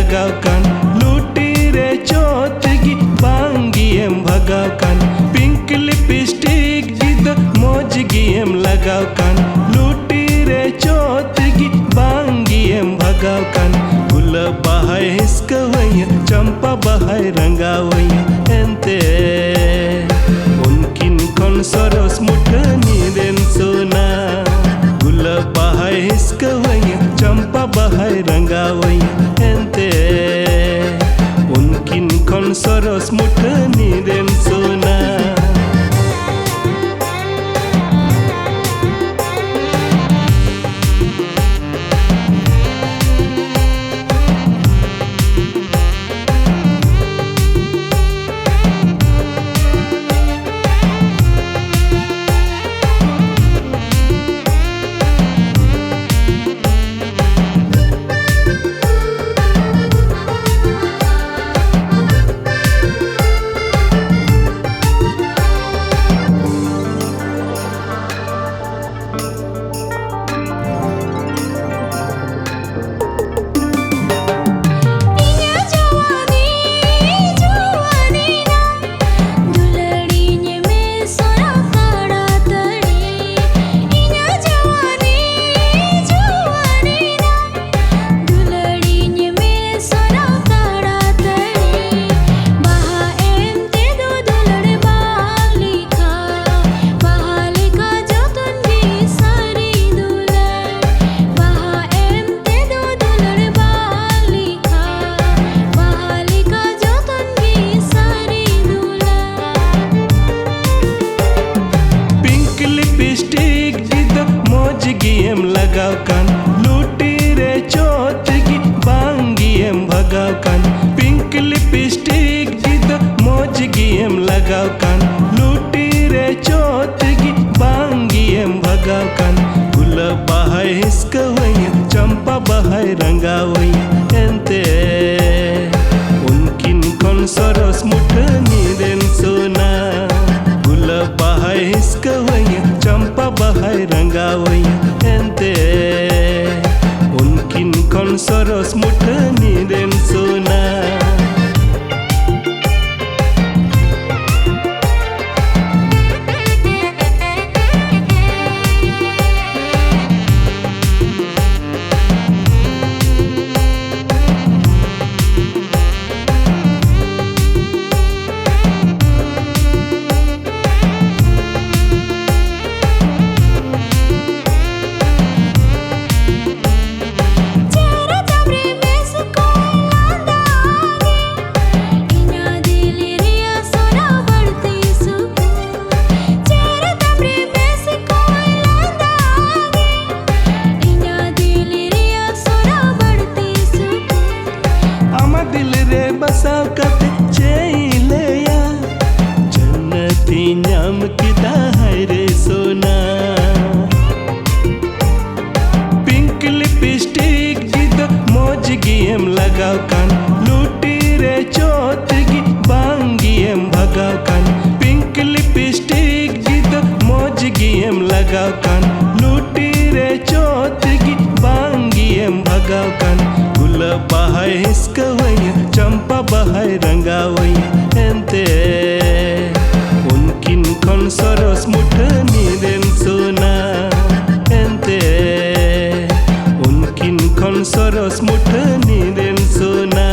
लगाव कान लूटी रे चोतगी बांगी एम भगाव कान पिंक लिपस्टिक गिद मोजगी एम लगाव कान लूटी रे चोतगी बांगी एम भगाव कान गुल बहाय हिस्कवैया चंपा बहाय रंगावैया एंते उनकिन खन सरस मुठनी देन सोना गुल बहाय हिस्कवैया चंपा बहाय रंगावैया एंते उनकिन खन सरस मुठनी देन सोना एम लगाव कान लूटी रे चोतगी बांगी एम भगाव कान पिंक लिपस्टिक गिद मोजगी एम लगाव कान लूटी रे चोतगी बांगी एम भगाव कान गुल बहाय हिस्कवैया चंपा बहाय रंगावैया एंते उनकिन खन सरस मुठनी देन सोना गुल बहाय हिस्कवैया चंपा बहाय रंगावैया एंते उनकिन खन सरस मुठनी देन सोना बसाव कते चैलया जन्नती नाम किदा है रे सोना पिंक लिपस्टिक गिद मोजगी एम लगाव कान लूटी रे चोतगी बांगी एम भगाव कान पिंक लिपस्टिक गिद मोजगी एम लगाव कान लूटी रे चोतगी बांगी एम भगाव कान गुल बहाय हिस्कवैया चंपा बहाय रंगावैया एंते उनकिन खन सरस मुठनी देन सोना एंते उनकिन खन सरस मुठनी देन सोना।